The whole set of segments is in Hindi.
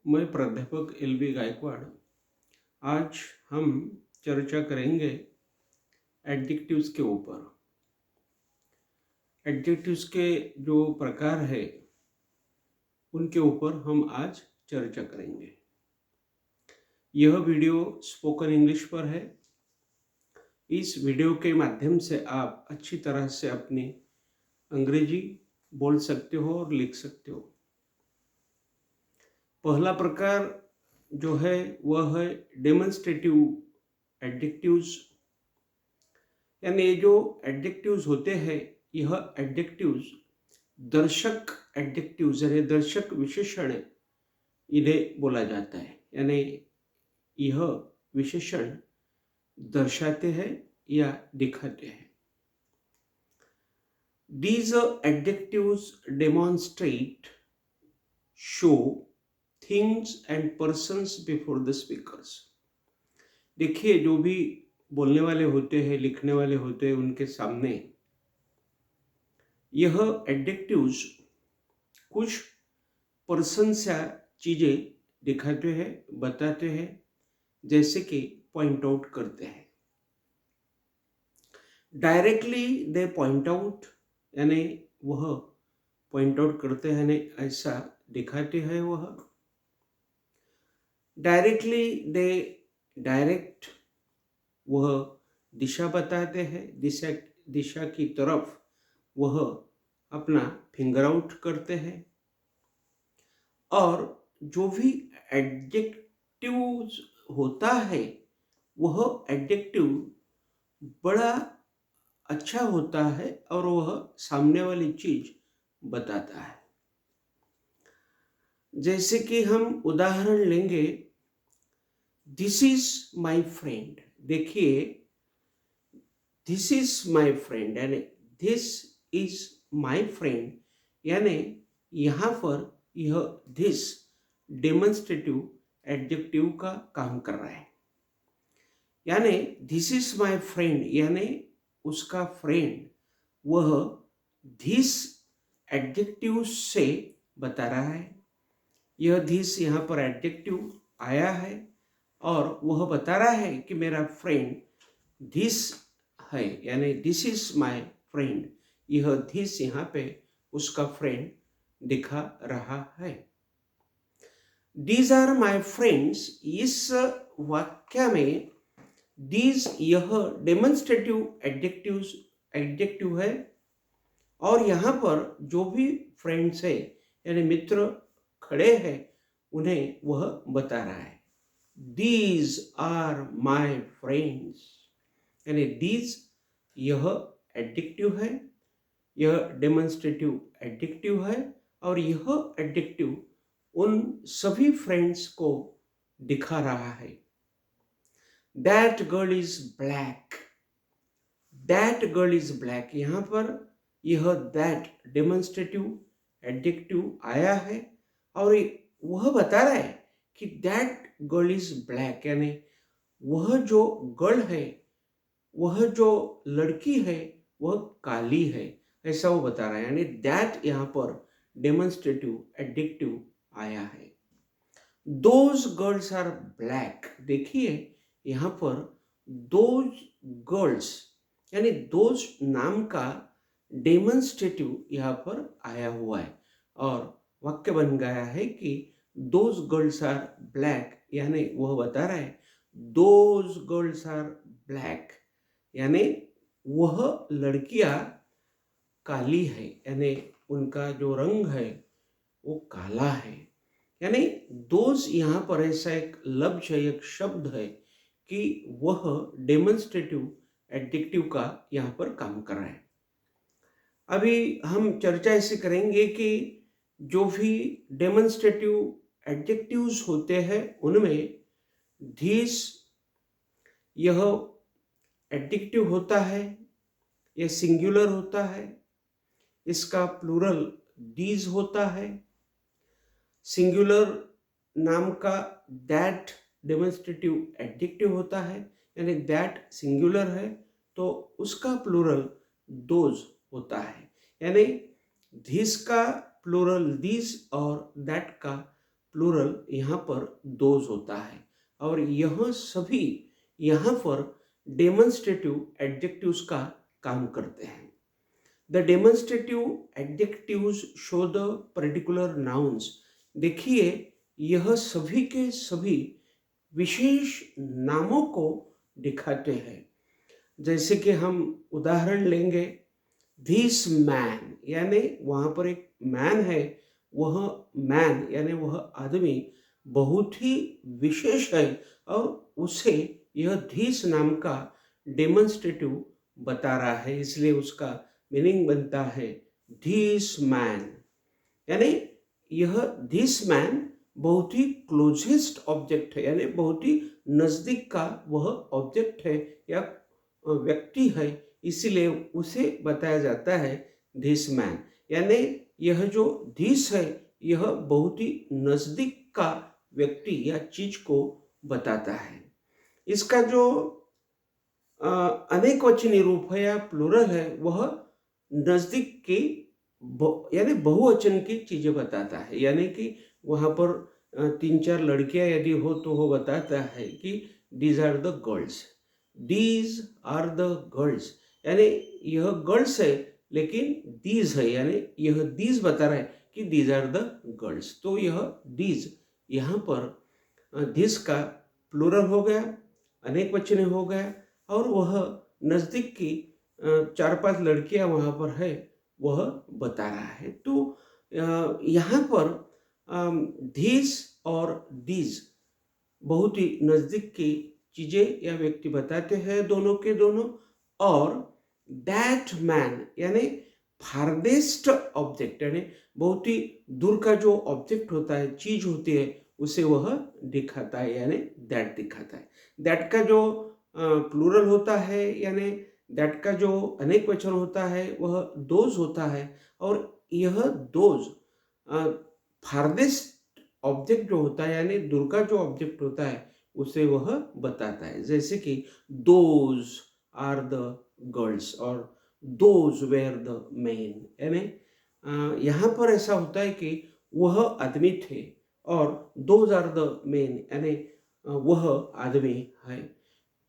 मैं प्राध्यापक LB गायकवाड़। आज हम चर्चा करेंगे एडजेक्टिव्स के ऊपर। एडजेक्टिव्स के जो प्रकार है उनके ऊपर हम आज चर्चा करेंगे। यह वीडियो स्पोकन इंग्लिश पर है। इस वीडियो के माध्यम से आप अच्छी तरह से अपनी अंग्रेजी बोल सकते हो और लिख सकते हो। पहला प्रकार जो है वह है डेमोन्स्ट्रेटिव एडजेक्टिव्स। यानी ये जो एडजेक्टिव्स होते हैं, यह एडजेक्टिव्स दर्शक एडजेक्टिव्स यानी दर्शक विशेषण इन्हें बोला जाता है। यानी यह विशेषण दर्शाते हैं या दिखाते हैं। These adjectives demonstrate, show things and persons before the speakers। देखिए, जो भी बोलने वाले होते हैं, लिखने वाले होते हैं, उनके सामने यह एडजेक्टिव्स कुछ पर्सन्स या चीजें दिखाते हैं, बताते हैं, जैसे कि पॉइंट आउट करते हैं। डायरेक्टली दे पॉइंट आउट यानी वह पॉइंट आउट करते हैं, यानी ऐसा दिखाते हैं। वह डायरेक्टली दे डायरेक्ट वह दिशा बताते हैं, दिशा की तरफ वह अपना फिंगर आउट करते हैं। और जो भी एडजेक्टिव होता है वह एडजेक्टिव बड़ा अच्छा होता है और वह सामने वाली चीज बताता है। जैसे कि हम उदाहरण लेंगे, दिस इज माई फ्रेंड। देखिए, दिस इज माई फ्रेंड यानी दिस इज माई फ्रेंड, यानी यहाँ पर यह दिस डेमोन्स्ट्रेटिव एडजेक्टिव का काम कर रहा है। यानी दिस इज माई फ्रेंड यानी उसका फ्रेंड वह दिस एडजेक्टिव से बता रहा है। यह दिस यहाँ पर एडजेक्टिव आया है और वह बता रहा है कि मेरा फ्रेंड दिस है, यानी दिस इज माई फ्रेंड। यह दिस यहाँ पे उसका फ्रेंड दिखा रहा है। दीज आर माई फ्रेंड्स, इस वाक्य में दीज यह डेमोन्स्ट्रेटिव एडजेक्टिव है और यहाँ पर जो भी फ्रेंड्स है यानी मित्र खड़े हैं उन्हें वह बता रहा है। दीज आर माई फ्रेंड्स यानी दीज यह एडजेक्टिव है, यह डेमोन्स्ट्रेटिव एडजेक्टिव है और यह एडजेक्टिव उन सभी फ्रेंड्स को दिखा रहा है। That girl is black, that girl is black, यहाँ पर यह that डेमोन्स्ट्रेटिव एडजेक्टिव आया है और वह बता रहा है कि that girl is black यानी वह जो गर्ल है, वह जो लड़की है वह काली है, ऐसा वो बता रहा है। यानी that यहाँ पर डेमोन्स्ट्रेटिव एडजेक्टिव आया है। Those girls are black, देखिए यहाँ पर those girls यानी those नाम का डेमोन्स्ट्रेटिव यहाँ पर आया हुआ है और वाक्य बन गया है कि those girls are black यानी वह बता रहा है those girls are black यानी वह लड़कियां काली है, यानी उनका जो रंग है वो काला है। यानी दोज यहाँ पर ऐसा एक लफ्ज है, एक शब्द है कि वह डेमोन्स्ट्रेटिव एडजेक्टिव का यहाँ पर काम कर रहा है। अभी हम चर्चा ऐसे करेंगे कि जो भी डेमोन्स्ट्रेटिव एडजेक्टिव्स होते हैं उनमें धीस यह एडजेक्टिव होता है, यह सिंगुलर होता है, इसका प्लूरल दीज होता है। सिंगुलर नाम का दैट डेमोन्स्ट्रेटिव एडजेक्टिव होता है, यानी दैट सिंगुलर है तो उसका प्लूरल दोज होता है। यानी धिस का प्लूरल दिस और दैट का प्लूरल यहाँ पर दोज होता है और यह सभी यहाँ पर डेमोन्स्ट्रेटिव एडजेक्टिव्स का काम करते हैं। The demonstrative adjectives show the particular nouns. देखिए यह सभी के सभी विशेष नामों को दिखाते हैं। जैसे कि हम उदाहरण लेंगे, दिस मैन, यानी वहाँ पर एक मैन है, वह मैन यानी वह आदमी बहुत ही विशेष है और उसे यह दिस नाम का डेमोन्स्ट्रेटिव बता रहा है, इसलिए उसका मीनिंग बनता है दिस मैन। यानी यह दिस मैन बहुत ही क्लोजेस्ट ऑब्जेक्ट है, यानी बहुत ही नज़दीक का वह ऑब्जेक्ट है या व्यक्ति है, इसीलिए उसे बताया जाता है दिस मैन। यानी यह जो दिस है यह बहुत ही नज़दीक का व्यक्ति या चीज को बताता है। इसका जो अनेकवचनी रूप है या प्लूरल है वह नज़दीक की यानी बहुवचन की चीज़ें बताता है। यानी कि वहाँ पर 3-4 लड़कियां यदि हो तो वो बताता है कि these are the girls, these are the girls, यानी यह गर्ल्स है लेकिन दीज है, यानी यह दीज बता रहा है कि दीज आर द गर्ल्स। तो यह दीज यहाँ पर दिस का प्लूरल हो गया, अनेक वचन हो गया और वह नज़दीक की 4-5 लड़कियां वहाँ पर है वह बता रहा है। तो यहाँ पर दिस और दीज बहुत ही नज़दीक की चीज़ें या व्यक्ति बताते हैं दोनों के दोनों। और दैट मैन यानी फारदेस्ट ऑब्जेक्ट, यानी बहुत ही दूर का जो ऑब्जेक्ट होता है, चीज होती है, उसे वह दिखाता है, यानी दैट दिखाता है। दैट का जो प्लूरल होता है यानी दैट का जो अनेक वचन होता है वह दोज होता है और यह दोज फारदेस्ट ऑब्जेक्ट जो होता है यानी दूर का जो ऑब्जेक्ट होता है उसे वह बताता है। जैसे कि दोज आर द गर्ल्स और दोज वेर द मेन, यानी यहाँ पर ऐसा होता है कि वह आदमी थे और दोज आर द मेन यानी वह आदमी है।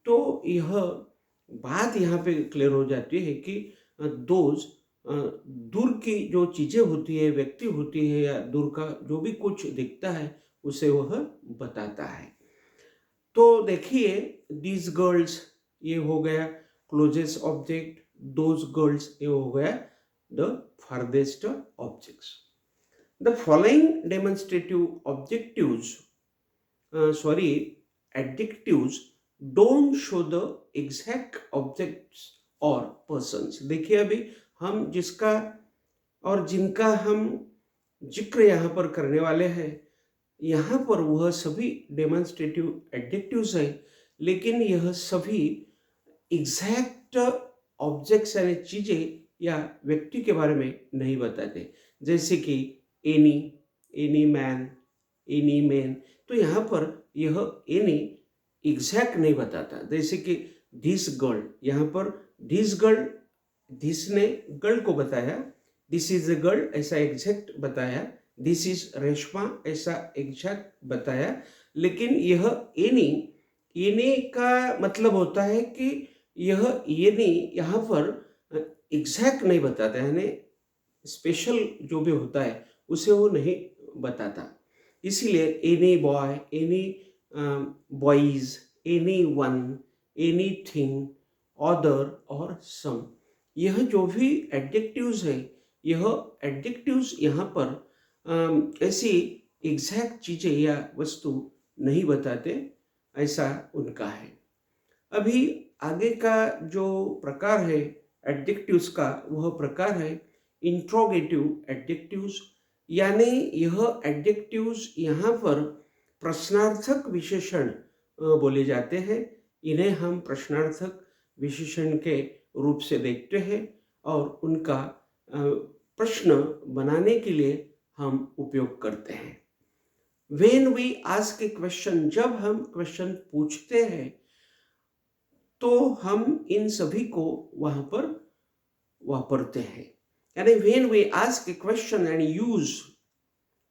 तो यह बात यहाँ पे क्लियर हो जाती है कि दोज दूर की जो चीज़ें होती है, व्यक्ति होती है या दूर का जो भी कुछ दिखता है उसे वह बताता है। तो देखिए दीज गर्ल्स ये हो गया क्लोजेस्ट ऑब्जेक्ट, दोज गर्ल्स ये हो गया the farthest objects. The following demonstrative adjectives don't show the exact objects और पर्सन्स। देखिए अभी हम जिसका और जिनका हम जिक्र यहाँ पर करने वाले हैं, यहाँ पर वह सभी डेमोन्स्ट्रेटिव एडजेक्टिव्स हैं, लेकिन यह सभी एग्जैक्ट ऑब्जेक्ट्स यानी चीज़ें या व्यक्ति के बारे में नहीं बताते। जैसे कि एनी मैन, एनी मैन, तो यहाँ पर यह एनी एग्जैक्ट नहीं बताता। जैसे कि दिस गर्ल, यहाँ पर दिस गर्ल, दिस ने गर्ल को बताया, दिस इज अ गर्ल ऐसा एग्जैक्ट बताया, दिस इज रेशमा ऐसा एग्जैक्ट बताया। लेकिन यह एनी का मतलब होता है कि यह एनी यहाँ पर एग्जैक्ट नहीं बताता, यानी स्पेशल जो भी होता है उसे वो नहीं बताता। इसीलिए any boy, any boys, any one, anything, other और सम, यह जो भी एडजेक्टिव्स है यह एडजेक्टिव्स यहाँ पर ऐसी एग्जैक्ट चीज़ें या वस्तु नहीं बताते, ऐसा उनका है। अभी आगे का जो प्रकार है एडजेक्टिव्स का वह प्रकार है इंट्रोगेटिव एडजेक्टिव्स, यानी यह एडजेक्टिव्स यहाँ पर प्रश्नार्थक विशेषण बोले जाते हैं। इन्हें हम प्रश्नार्थक विशेषण के रूप से देखते हैं और उनका प्रश्न बनाने के लिए हम उपयोग करते हैं। When we ask a question, जब हम क्वेश्चन पूछते हैं तो हम इन सभी को वहां पर वापरते हैं। यानी when we ask a question and use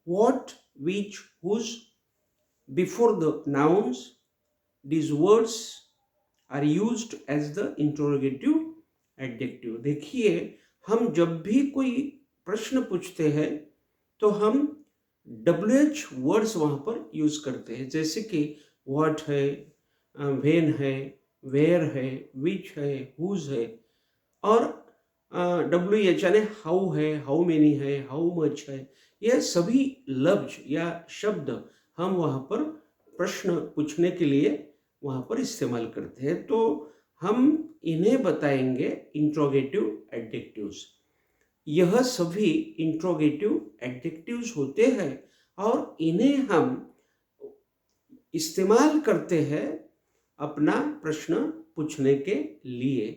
what, which, whose before the nouns. These words are used as the interrogative adjective. देखिए, हम जब भी कोई प्रश्न पूछते हैं तो हम WH वर्ड्स वहां पर यूज करते हैं, जैसे कि व्हाट है, व्हेन है, वेयर है, विच है, हुज है, और WH यानी हाउ है, हाउ मेनी है, हाउ मच है। यह सभी लफ्ज या शब्द हम वहाँ पर प्रश्न पूछने के लिए वहाँ पर इस्तेमाल करते हैं। तो हम इन्हें बताएंगे इंट्रोगेटिव एडजेक्टिव्स। यह सभी इंट्रोगेटिव एडजेक्टिव्स होते हैं और इन्हें हम इस्तेमाल करते हैं अपना प्रश्न पूछने के लिए।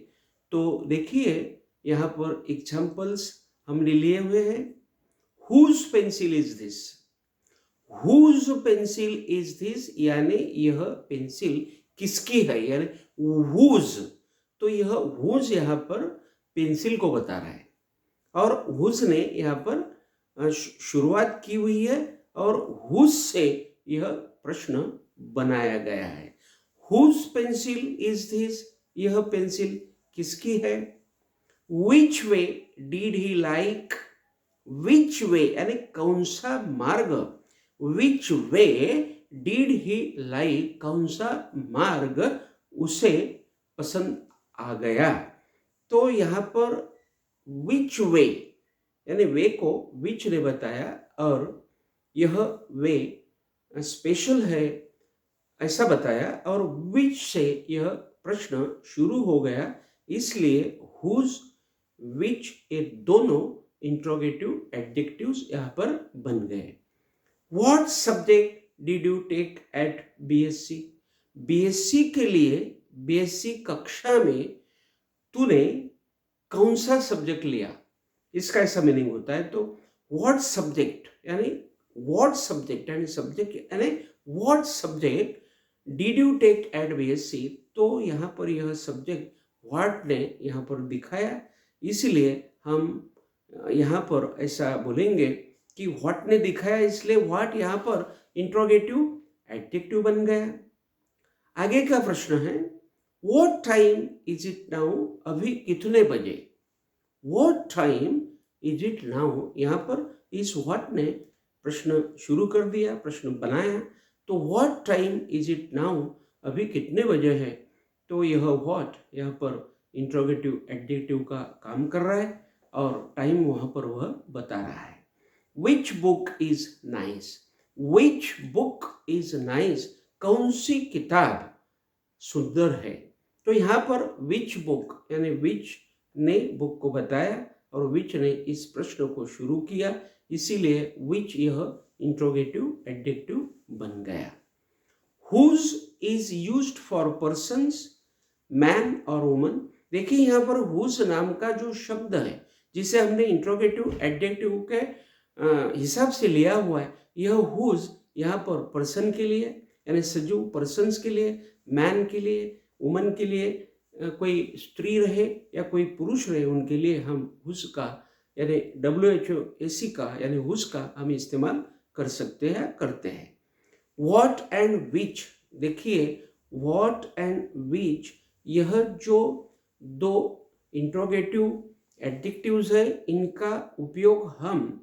तो देखिए, यहाँ पर एग्जाम्पल्स हमने लिए हुए हैं। Whose pencil is this, whose pencil is this, यानी यह पेंसिल किसकी है, यानी हुज। तो यह हुज यहाँ पर पेंसिल को बता रहा है और हुज ने यहाँ पर शुरुआत की हुई है और हुज से यह प्रश्न बनाया गया है। हुज पेंसिल इज दिस, यह पेंसिल किसकी है। विच वे डिड ही लाइक, विच वे यानी कौन सा मार्ग, विच वे डिड ही लाइक, कौन सा मार्ग उसे पसंद आ गया। तो यहाँ पर विच वे यानी वे को विच ने बताया और यह वे स्पेशल है ऐसा बताया और विच से यह प्रश्न शुरू हो गया, इसलिए हुज, विच, ये दोनों इंट्रोगेटिव एडजेक्टिव्स यहाँ पर बन गए। What subject did you take at BSc, BSc के लिए BSc कक्षा में तूने कौन सा सब्जेक्ट लिया, इसका ऐसा मीनिंग होता है। तो व्हाट सब्जेक्ट यानी व्हाट सब्जेक्ट यानी सब्जेक्ट यानी what subject did you take at BSc, तो यहाँ पर यह सब्जेक्ट व्हाट ने यहाँ पर दिखाया, इसलिए हम यहाँ पर ऐसा बोलेंगे कि व्हाट ने दिखाया, इसलिए व्हाट यहाँ पर इंट्रोगेटिव एडजेक्टिव बन गया। आगे का प्रश्न है what time is it now, अभी कितने बजे। What time is it now, यहाँ पर इस व्हाट ने प्रश्न शुरू कर दिया, प्रश्न बनाया। तो what time is it now, अभी कितने बजे है। तो यह व्हाट यहाँ पर इंट्रोगेटिव एडजेक्टिव का काम कर रहा है और टाइम वहाँ पर वह बता रहा है। Which book is nice, which book is nice, कौन सी किताब सुंदर है। तो यहाँ पर विच बुक यानी विच ने बुक को बताया और विच ने इस प्रश्न को शुरू किया, इसीलिए विच यह इंट्रोगेटिव एडजेक्टिव बन गया। Whose is used for persons, man और वुमन। देखिए यहाँ पर हुज नाम का जो शब्द है जिसे हमने इंट्रोगेटिव एडजेक्टिव के हिसाब से लिया हुआ है, यह हुज यहाँ पर पर्सन के लिए यानी सजीव पर्सन्स के लिए, मैन के लिए, वुमन के लिए, कोई स्त्री रहे या कोई पुरुष रहे उनके लिए हम हुज का यानी WHOAC का यानी हुज का हम इस्तेमाल कर सकते हैं, करते हैं। व्हाट एंड विच, देखिए व्हाट एंड विच यह जो दो इंट्रोगेटिव एडजेक्टिव्स है इनका उपयोग हम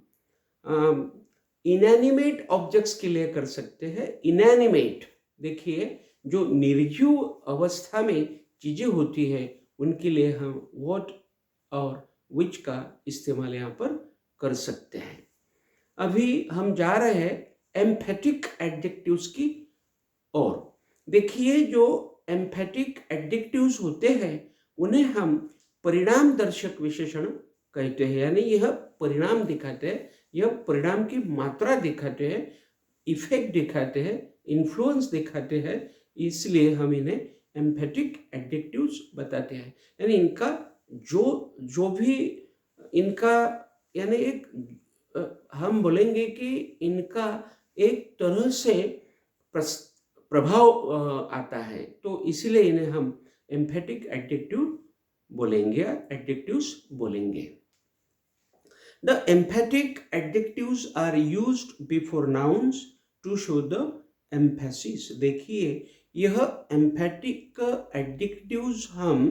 इनएनिमेट ऑब्जेक्ट्स के लिए कर सकते हैं। इनएनिमेट देखिए जो निर्जीव अवस्था में चीजें होती है उनके लिए हम व्हाट और विच का इस्तेमाल यहाँ पर कर सकते हैं। अभी हम जा रहे हैं एम्फेटिक एडजेक्टिव्स की ओर। देखिए जो एम्फेटिक एडजेक्टिव्स होते हैं उन्हें हम परिणाम दर्शक विशेषण कहते हैं, यानी यह परिणाम दिखाते हैं, यह परिणाम की मात्रा दिखाते हैं, इफेक्ट दिखाते हैं, इन्फ्लुएंस दिखाते हैं, इसलिए हम इन्हें एम्फेटिक एडजेक्टिव्स बताते हैं। यानी इनका जो भी इनका यानी एक हम बोलेंगे कि इनका एक तरह से प्रभाव आता है, तो इसीलिए इन्हें हम एम्फेटिक एडजेक्टिव बोलेंगे, एडजेक्टिव्स बोलेंगे। The emphatic adjectives are used before nouns to show the emphasis. देखिए यह emphatic adjectives हम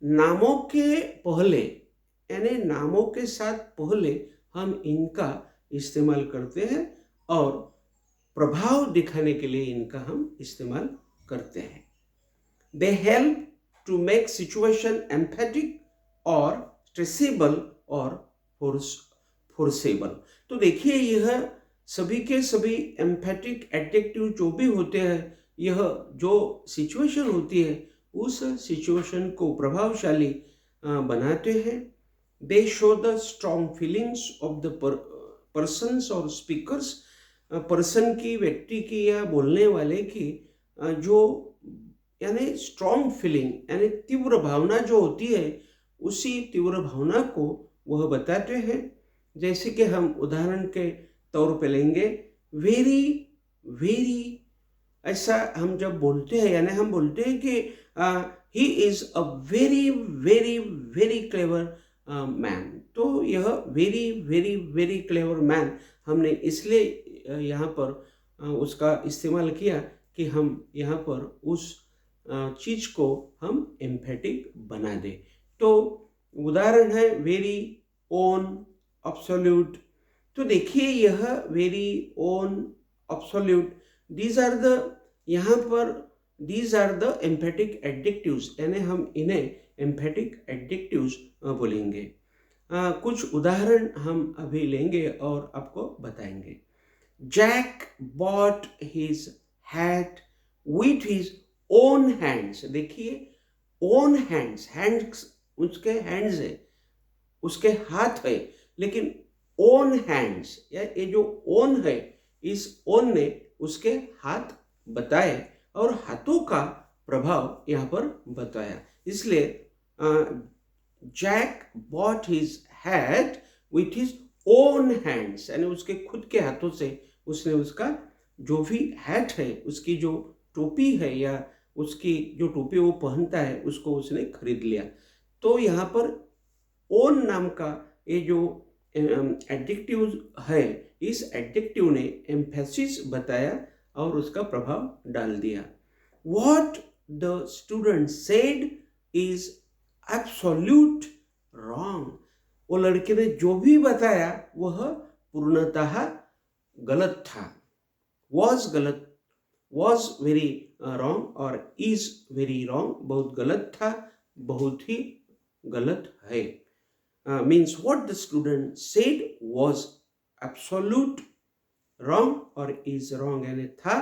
नामों के पहले यानी नामों के साथ पहले हम इनका इस्तेमाल करते हैं और प्रभाव दिखाने के लिए इनका हम इस्तेमाल करते हैं. They help to make situation emphatic or stressable or forcible. तो देखिए यह सभी के सभी एम्फेटिक एडजेक्टिव जो भी होते हैं, यह जो सिचुएशन होती है उस सिचुएशन को प्रभावशाली बनाते हैं. दे show the strong feelings of the persons और स्पीकर्स. पर्सन की, व्यक्ति की या बोलने वाले की जो यानी स्ट्रॉन्ग फीलिंग यानी तीव्र भावना जो होती है, उसी तीव्र भावना को वह बताते हैं. जैसे कि हम उदाहरण के तौर पे लेंगे, वेरी वेरी. ऐसा हम जब बोलते हैं यानी हम बोलते हैं कि he is a very very very clever man. तो यह very very very clever man हमने इसलिए यहाँ पर उसका इस्तेमाल किया कि हम यहाँ पर उस चीज़ को हम एम्फेटिक बना दें. तो उदाहरण है वेरी, ओन, अब्सोल्यूट. तो देखिए यह very, own, absolute, these are the यहाँ पर these are the emphatic adjectives यानी हम इन्हें एम्फेटिक एडजेक्टिव्स बोलेंगे. कुछ उदाहरण हम अभी लेंगे और आपको बताएंगे. Jack bought his hat with his own hands. देखिए ओन हैंड्स, हैंड्स उसके हैंड्स है, उसके हाथ है, लेकिन ओन हैंड्स या ये जो ओन है, इस ओन ने उसके हाथ बताए और हाथों का प्रभाव यहाँ पर बताया. इसलिए Jack bought his hat with his own hands यानी उसके खुद के हाथों से उसने उसका जो भी हैट है, उसकी जो टोपी है या उसकी जो टोपी वो पहनता है, उसको उसने खरीद लिया. तो यहाँ पर ओन नाम का ये जो एडजेक्टिव है, इस एडजेक्टिव ने एम्फेसिस बताया और उसका प्रभाव डाल दिया. What the student said is absolute wrong. वो लड़के ने जो भी बताया वह पूर्णतः गलत था. Was गलत, was very wrong और is very wrong, बहुत गलत था, बहुत ही गलत है. Means what the student said was absolute wrong और is wrong यानी था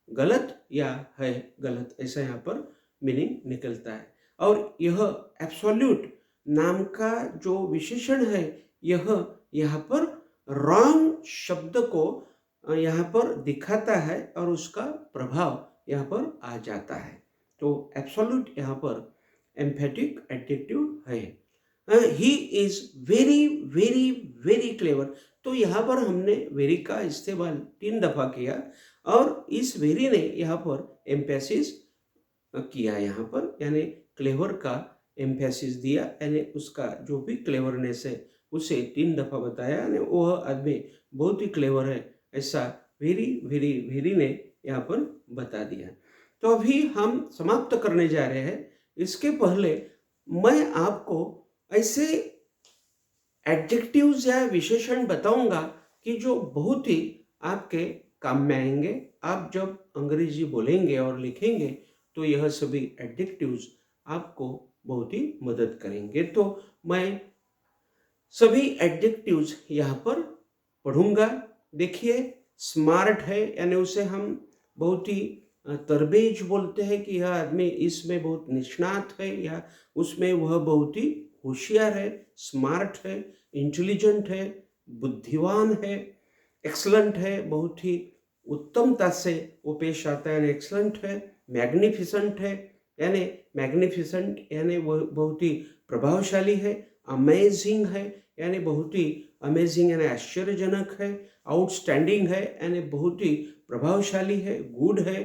गलत या है गलत, ऐसा यहाँ पर मीनिंग निकलता है. और यह एब्सोल्यूट नाम का जो विशेषण है, यह यहाँ पर रॉन्ग शब्द को यहाँ पर दिखाता है और उसका प्रभाव यहाँ पर आ जाता है. तो एब्सोल्यूट यहाँ पर एम्फेटिक एडजेक्टिव है. He is very very very clever. तो यहाँ पर हमने वेरी का इस्तेमाल 3 दफ़ा किया और इस वेरी ने यहाँ पर एम्फेसिस किया, यहाँ पर यानी क्लेवर का एम्फेसिस दिया, यानी उसका जो भी क्लेवरनेस है उसे 3 दफ़ा बताया, यानी वह आदमी बहुत ही क्लेवर है, ऐसा वेरी वेरी वेरी ने यहाँ पर बता दिया. तो अभी हम समाप्त करने जा रहे हैं. इसके पहले मैं आपको ऐसे एडजेक्टिव्स या विशेषण बताऊंगा कि जो बहुत ही आपके काम में आएंगे. आप जब अंग्रेजी बोलेंगे और लिखेंगे तो यह सभी एडजेक्टिव्स आपको बहुत ही मदद करेंगे. तो मैं सभी एडजेक्टिव्स यहाँ पर पढ़ूंगा. देखिए स्मार्ट है यानी उसे हम बहुत ही तरबेज बोलते हैं कि यह आदमी इसमें बहुत निष्णात है या उसमें वह बहुत ही होशियार है. स्मार्ट है, इंटेलिजेंट है, बुद्धिमान है. एक्सलेंट है, बहुत ही उत्तमता से वो पेश आता है, एक्सलेंट है. मैग्निफिसेंट है यानी मैग्निफिसेंट यानी वह बहुत ही प्रभावशाली है. अमेजिंग है यानी बहुत ही अमेजिंग यानी आश्चर्यजनक है. आउटस्टैंडिंग है यानी बहुत ही प्रभावशाली है. गुड है,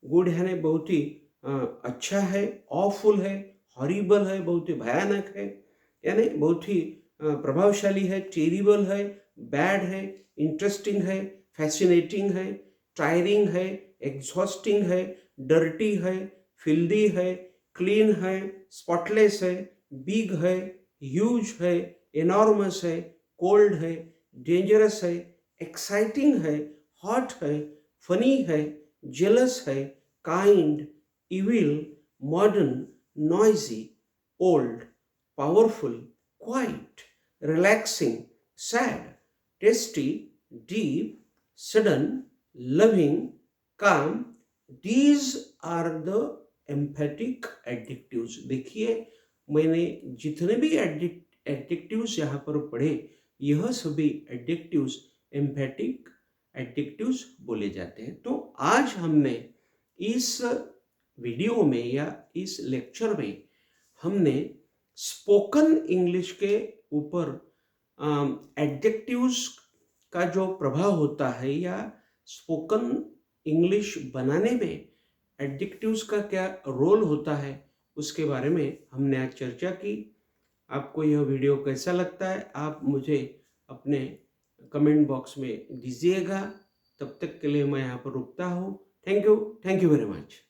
गुड यानी बहुत ही अच्छा है. ऑफुल है, हॉरिबल है, बहुत ही भयानक है, यानी बहुत ही प्रभावशाली है, टेरिबल है, बैड है, इंटरेस्टिंग है, फैसिनेटिंग है, टायरिंग है, एग्जॉस्टिंग है, डर्टी है, फिल्दी है, क्लीन है, स्पॉटलेस है, बिग है, ह्यूज है, एनॉर्मस है, कोल्ड है, डेंजरस है, एक्साइटिंग है, हॉट है, फनी है, जेलस है, kind, evil, modern, noisy, old, powerful, quiet, relaxing, sad, tasty, deep, sudden, loving, calm. These are the emphatic adjectives. देखिए मैंने जितने भी एडजेक्टिव्स यहाँ पर पढ़े, यह सभी एडजेक्टिव्स एम्फेटिक एडजेक्टिव्स बोले जाते हैं। तो आज हमने इस वीडियो में या इस लेक्चर में हमने स्पोकन इंग्लिश के ऊपर एडजेक्टिव्स का जो प्रभाव होता है या स्पोकन इंग्लिश बनाने में एडजेक्टिव्स का क्या रोल होता है उसके बारे में हमने आज चर्चा की। आपको यह वीडियो कैसा लगता है आप मुझे अपने कमेंट बॉक्स में दीजिएगा। तब तक के लिए मैं यहाँ पर रुकता हूँ। Thank you very much.